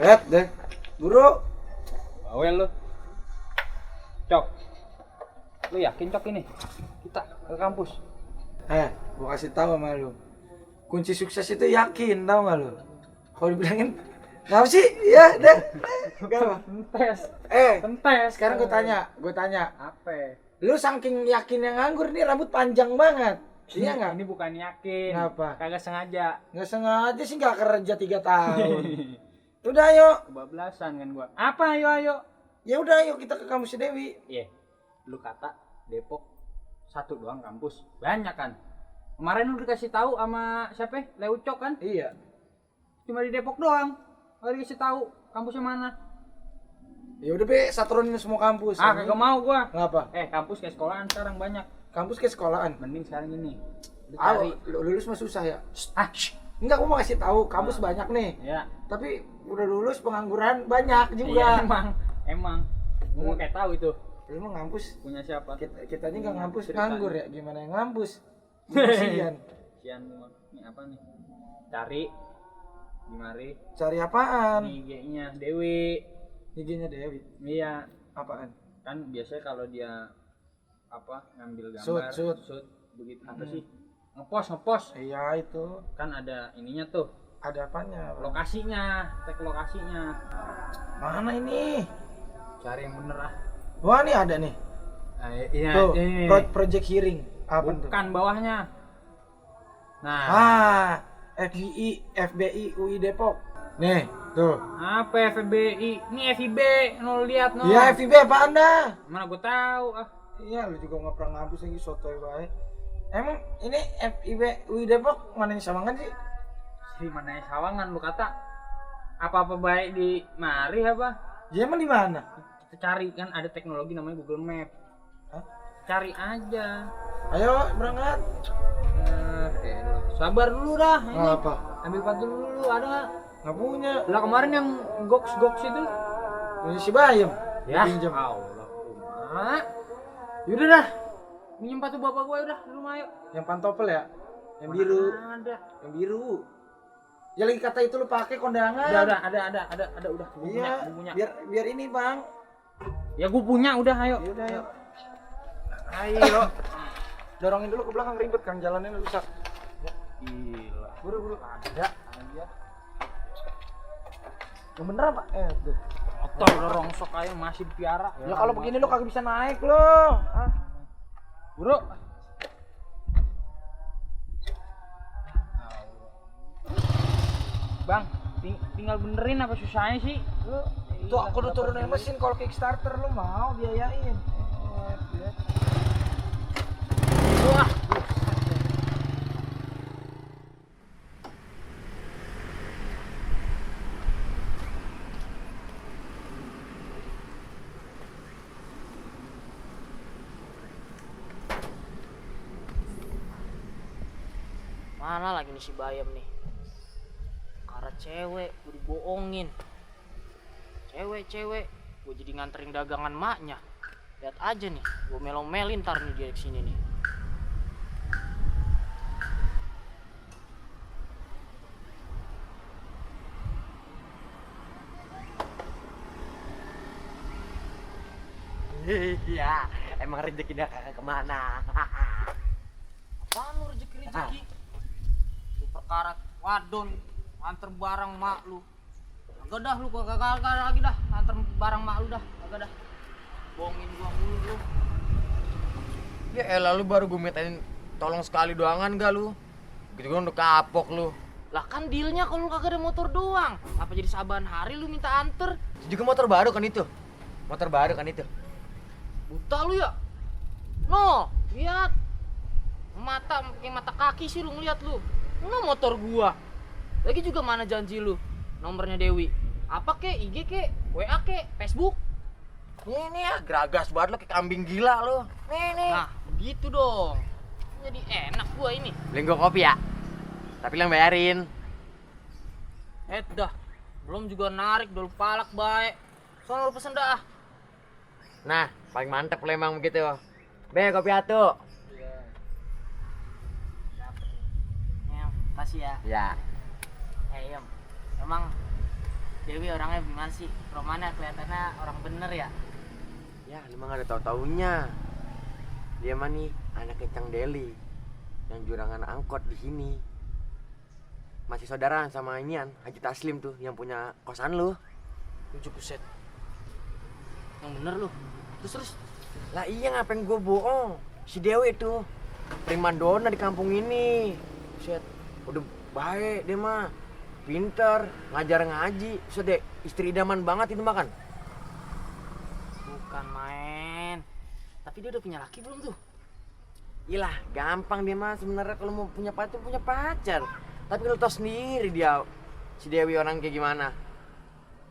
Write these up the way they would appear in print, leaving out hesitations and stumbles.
deh. Guru. Bawel lu. Cok. Lu yakin Cok ini? Kita ke kampus. Gua kasih tahu sama lu. Kunci sukses itu yakin, tahu nggak lu? Kalau dibilangin, ngapa sih? Ya, deh. Tes. Tes. Sekarang gue tanya. Apa? Lu saking yakin yang nganggur nih rambut panjang banget. Iya nggak? Ini bukan yakin. Kenapa? Kagak sengaja. Nggak sengaja sih nggak kerja 3 tahun. Udah ayo. Kebablasan kan gua. Apa ayo? Ya udah ayo kita ke kampus Dewi. Iya. Lu kata Depok satu doang kampus. Banyak kan? Kemarin lu dikasih tahu sama siapa? Leucok kan? Iya. Cuma di Depok doang. Nggak dikasih tahu kampusnya mana. Ya udah be, satronin semua kampus. Kagak mau gua. Ngapa? Kampus kayak sekolahan sekarang banyak. Kampus ke sekolahan. Mending sekarang gini. Lu Cari. cari. Lulus mah susah ya. Shh. Enggak, gua mau kasih tahu kampus banyak nih. Ya. Tapi udah lulus pengangguran banyak Iya, juga. emang. Gua mau kayak tahu itu. Lu mau ngampus? Punya siapa? Kita ini nggak ngampus, Ceritanya. nganggur ya. Gimana yang ngampus? Kasihan. Sian gua. Ini apa nih? Cari di mari. Cari apaan? IG-nya Dewi. IG-nya Dewi. Iya. Apaan? Kan biasanya kalau dia ngambil gambar Shoot. begitu apa sih? Ngepost. Iya itu. Kan ada ininya tuh. Ada apanya? Lokasinya, tag lokasinya. Mana ini? Cari yang bener ah. Wah, nih ada nih. Iya, Tuh, ini. project hearing. Apa tuh? Bukan bawahnya. Nah, FBI UI Depok. Nih, tuh. apa FBI? Ini FIB, no lihat no. Iya, FIB apaan dah? Mana gua tahu ah. Iya, lu juga nggak pernah ngampus lagi sotoy baik. Emang ini FIB UI Depok mana yang Sawangan sih? Si mana yang Sawangan lu kata apa-apa baik di mari apa? Ya emang di mana? Kita cari kan ada teknologi namanya Google Map. Hah? Cari aja. Ayo berangkat. Sabar dulu dah ini. Apa? Ambil patu dulu ada nggak? Nggak punya. Lah kemarin yang goks itu. Ini si Bayem. Ya. Pinjam. Allah. Yaudah dah. Minjem patu bapak gua udah di rumah yuk. Yang pantopel ya? Yang biru. Ada. Yang biru. Ya lagi kata itu lu pakai kondangan. Udah ada udah. Gua Iya. punya. Biar ini bang. Ya gua punya udah ayo. Yaudah yuk. Ayo. Dorongin dulu ke belakang ribet kan jalannya rusak. Gila. Buru Ada aja. Yang bener apa? Tuh. Motor udah rongsok aja masih piara. Ya kalau begini lu kagak bisa naik lo. Bro. Bang, tinggal benerin apa susahnya sih? Tuh aku udah turunin mesin kalau Kickstarter lu mau biayain. Wah. Mana lagi nih si Bayam nih? Karena cewek, gue dibohongin. Cewek, gue jadi nganterin dagangan maknya. Lihat aja nih, gue melong-melin ntar nih dia kesini nih. Iya, emang rezekinya kagak kemana. Apaan lu rezeki-rezeki? Lu perkara wadon, anter barang mak lu. Agak dah lu, kagak lagi dah, anter barang mak lu dah, agak dah. Bohongin gua mulu lu. Ya elah lu baru gue mintain tolong sekali doangan gak lu? Gitu kan udah kapok lu. Lah kan dealnya kalau lu kagak ada motor doang. Apa jadi saban hari lu minta anter? Juga motor baru kan itu. Motor baru kan itu. Buta lu ya? No, lihat. Kayak mata kaki sih lu ngeliat lu. No motor gua. Lagi juga mana janji lu? Nomornya Dewi. Apa kek? IG kek? WA kek? Facebook? Ini ya geragas banget lu kayak kambing gila lu. Nih. Nah, begitu dong. Jadi enak gua ini. Beliin gua kopi ya. Tapi lu yang bayarin. Dah. Belum juga narik, dol palak baik. Soalnya lu pesen dah. Nah, paling mantep lu emang begitu. Be, kopi atu. Ya, makasih ya. Ya. Yam. Emang Dewi orangnya gimana sih? Romana kelihatannya orang bener ya. Ya, lu mah gak ada tau-taunya. Dia mah nih anak kecang Deli yang jurangan angkot di sini. Masih saudaraan sama inian Haji Taslim tuh yang punya kosan lu. Ujuk buset. Yang bener lu. Terus. Lah iya, ngapain gue bohong? Si Dewi tuh primadona di kampung ini. Buset, udah baik dia mah. Pinter, ngajar ngaji. Buset deh, istri idaman banget itu makan. Bukan main. Tapi dia udah punya laki belum tuh? Iyalah, gampang dia mah sebenarnya kalau mau punya pacar. Tapi kalau tau sendiri dia si Dewi orang kayak gimana.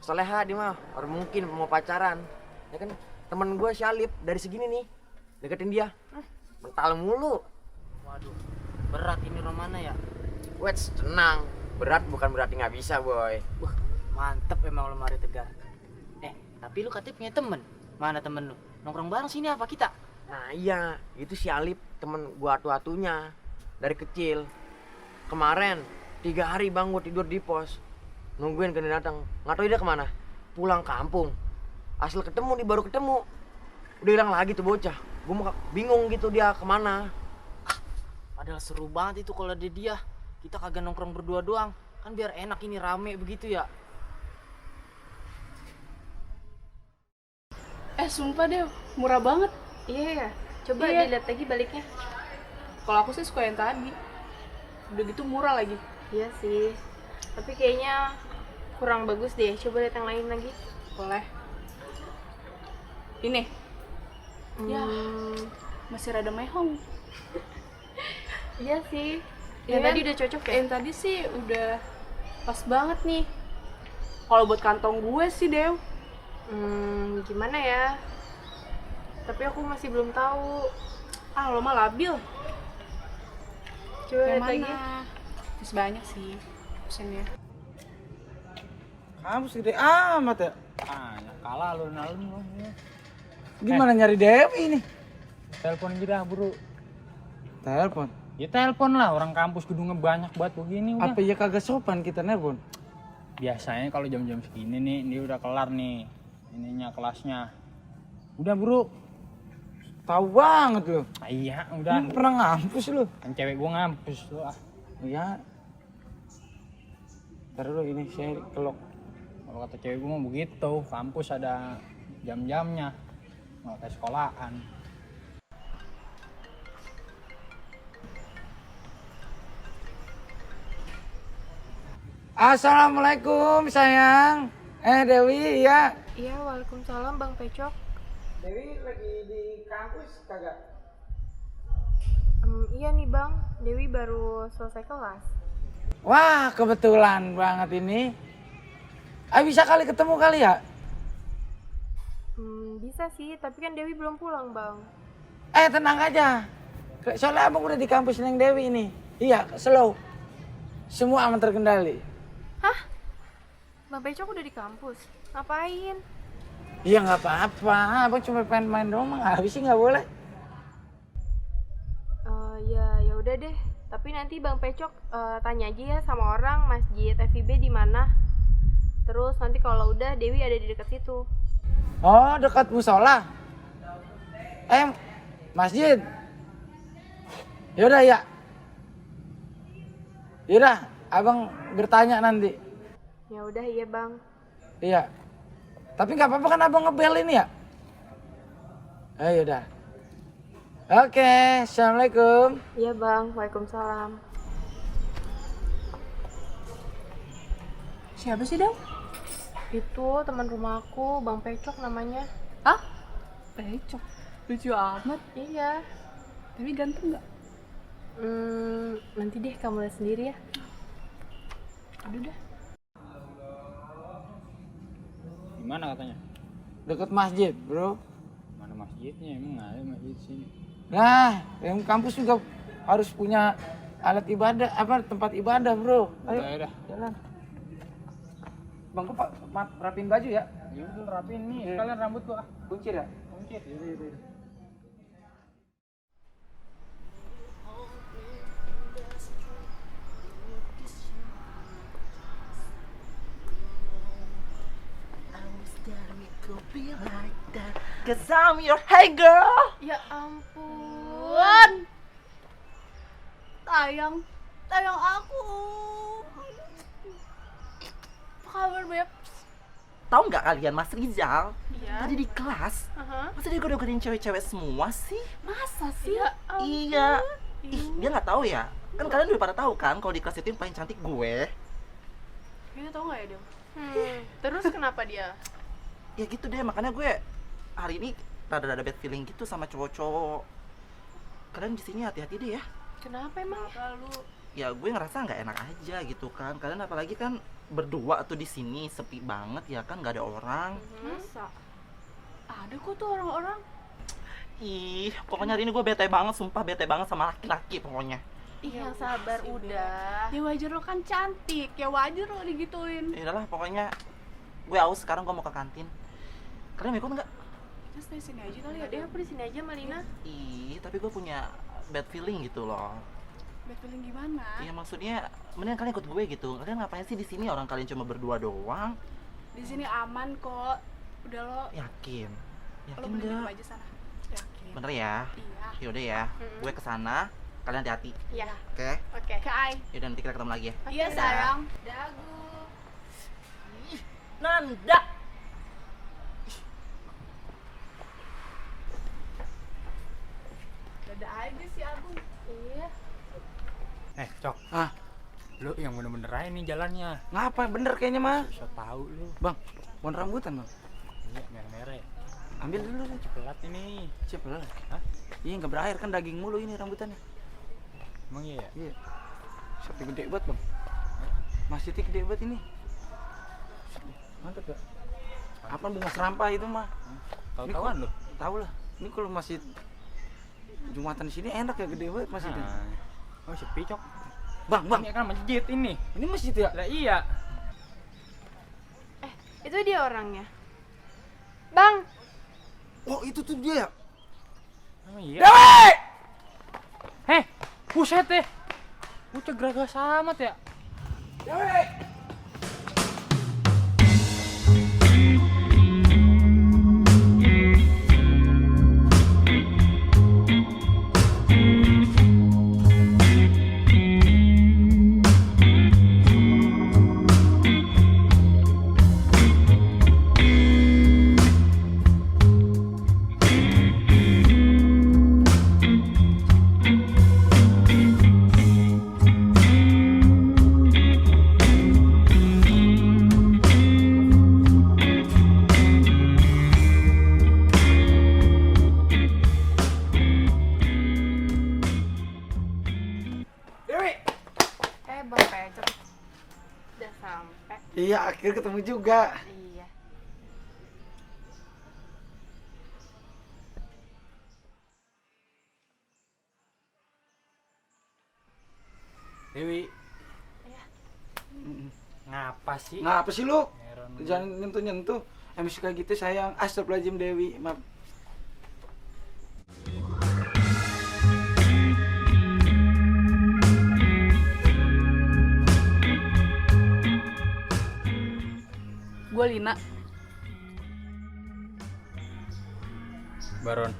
Soleha dia mah, orang mungkin mau pacaran. Ya kan, temen gue si Alip dari segini nih deketin dia. Mental mulu. Waduh, berat ini Romana ya. Wets, tenang. Berat bukan berarti nggak bisa, boy. Mantep emang lemari tegar. Tapi lu katanya punya temen. Mana temen lu? Nongkrong bareng sini apa kita? Nah iya, itu si Alip temen gua atu-atunya dari kecil. Kemarin 3 hari bang gua tidur di pos, nungguin dia datang. Nggak tahu dia kemana, pulang kampung. Asal ketemu nih, baru ketemu udah hilang lagi tuh bocah. Gua bingung gitu dia kemana. Padahal seru banget itu kalau ada dia. Kita kagak nongkrong berdua doang, kan biar enak ini rame begitu ya. Sumpah deh, murah banget. Iya ya, coba Iya. dilihat lagi baliknya. Kalau aku sih suka yang tadi. Udah gitu murah lagi. Iya sih, tapi kayaknya kurang bagus deh. Coba lihat yang lain lagi. Boleh. Ini. Ya, Hmm, masih rada mehong. iya sih. Iya Yang kan? tadi udah cocok ya? Yang tadi sih udah pas banget nih. Kalau buat kantong gue sih, Dew. Gimana ya? Tapi aku masih belum tahu. Lo mah labil. Coba Yang lihat lagi. mana? Masih banyak sih pesennya. Kamu segede amat ya? Kalah lu nalem lu. Gimana nyari Dewi ini? Telepon aja dah, bro. Telepon. Ya telepon lah, orang kampus gedungnya banyak banget begini udah. Apa ya kagak sopan kita nelpon? Biasanya kalau jam-jam segini nih, dia udah kelar nih ininya kelasnya. Udah, bro. Tahu banget lu. Iya, udah. Pernah ngampus lu. Kan cewek gua ngampus lu ah. Iya. Ntar dulu ini saya kelok. Kalau kata cewek gua mah begitu, kampus ada jam-jamnya. Nggak kayak sekolahan. Assalamualaikum sayang. Dewi ya. Iya, waalaikumsalam Bang Pecok. Dewi lagi di kampus kagak? Iya nih Bang, Dewi baru selesai kelas. Wah, kebetulan banget ini. Bisa kali ketemu kali ya? Bisa sih, tapi kan Dewi belum pulang Bang. Tenang aja. Soalnya abang udah di kampus Neng Dewi ini. Iya, slow. Semua aman terkendali. Hah? Bang Pecok udah di kampus? Ngapain? Iya nggak apa-apa, abang cuma pengen main doang, habis sih nggak boleh. Ya udah deh. Tapi nanti Bang Pecok tanya aja ya sama orang masjid FIB di mana. Terus nanti kalau udah Dewi ada di dekat situ. Oh, dekat musola. Masjid. Yaudah ya. Yaudah, abang bertanya nanti. Ya udah iya Bang. Iya. Tapi nggak apa-apa kan abang ngebel ini ya? Yaudah. Oke, assalamualaikum. Iya Bang, waalaikumsalam. Siapa sih, Dew? Itu teman rumahku, Bang Pecok namanya. Hah? Pecok. Lucu amat. Iya. Tapi ganteng nggak? Nanti deh kamu lihat sendiri ya. Aduh dah. Gimana katanya? Dekat masjid, bro. Mana masjidnya? Emang nggak ada masjid sini. Nah, yang kampus juga harus punya alat ibadah, tempat ibadah, bro. Ayo, Udah. jalan. Bang, kok rapiin baju ya? Ya udah rapiin nih, Iya. sekalian rambut gua. Kuncir ya? Kuncit. 'cause I'm your hey girl. Ya ampun. Tayang aku. Apa kabar, Beb? Tahu nggak kalian Mas Rizal? Iya. Tadi di kelas, Aha. masa dia goda-godain cewek-cewek semua sih? Masa sih? Ya ampun. Iya. Ih, dia nggak tahu ya. Kan kalian udah pada tahu kan kalau di kelas itu yang paling cantik gue. Kayaknya tau nggak ya, Del? Terus kenapa dia? Ya gitu deh, makanya gue hari ini rada-rada bad feeling gitu sama cowok-cowok. Kalian di sini hati-hati deh ya. Kenapa emang? Lalu Ya gue ngerasa nggak enak aja gitu kan. Kalian apalagi kan berdua tuh di sini sepi banget ya kan, nggak ada orang. masa? Ada kok tuh orang-orang. Ih, pokoknya hari ini gue bete banget, sumpah bete banget sama laki-laki pokoknya. Iya, sabar sih, udah. Ya wajar lo kan cantik, ya wajar lo digituin. Ya udahlah, pokoknya gue aus sekarang, gue mau ke kantin. Kalian mau ikut nggak? Kita stay sini aja kali ya, Udah Del. aku di sini aja, Malina. Ih, tapi gue punya bad feeling gitu loh. Bad feeling gimana? Iya maksudnya, mending kalian ikut gue gitu. Kalian ngapain sih di sini? Orang kalian cuma berdua doang. Di sini aman kok. Udah lo Yakin? Yakin mending diem nggak? aja sana. Yakin. Bener ya? Iya. Yaudah ya, gue kesana. Kalian hati-hati, Iya. oke? Oke. Ke Ai. Yaudah nanti kita ketemu lagi ya. Iya, sayang. Dagu. Nanda! Dadah aja si Agung. Iya. Cok. Ah, Lu yang bener-bener aja nih jalannya. ngapa? Bener kayaknya mah. So tahu lu. Bang, pohon rambutan bang. Iya, merah-merah ya. Ambil dulu deh. Pelat ini. Siapa lah? Hah? Iya nggak berakhir kan, daging mulu ini rambutannya. Emang iya ya? Iya. Sapi gede banget bang. Masih gede banget ini. Mantap ya. Apa bunga serampai itu mah? Tahu-tahuan lu. Tahu lah. Ini kalau masih Jumatan di sini enak ya, gede banget masih. Oh, sepi, Cok. Bang, Ini kan masjid ini. ini masjid ya? Lah iya. Itu dia orangnya. Bang, Oh, itu tuh dia ya? Emang iya. Dewi! Heh, buset deh. Bocah geragas amat ya. Dewi! Dewi! Bang Pecok. Udah sampai. Iya, akhirnya ketemu juga. Iya. Dewi, Mm-mm. ngapa sih? Ngapa sih lu? Heran. Jangan nyentuh-nyentuh. Emang suka gitu sayang. Astagfirullahaladzim Dewi. Maaf. Gue Lina. Baron.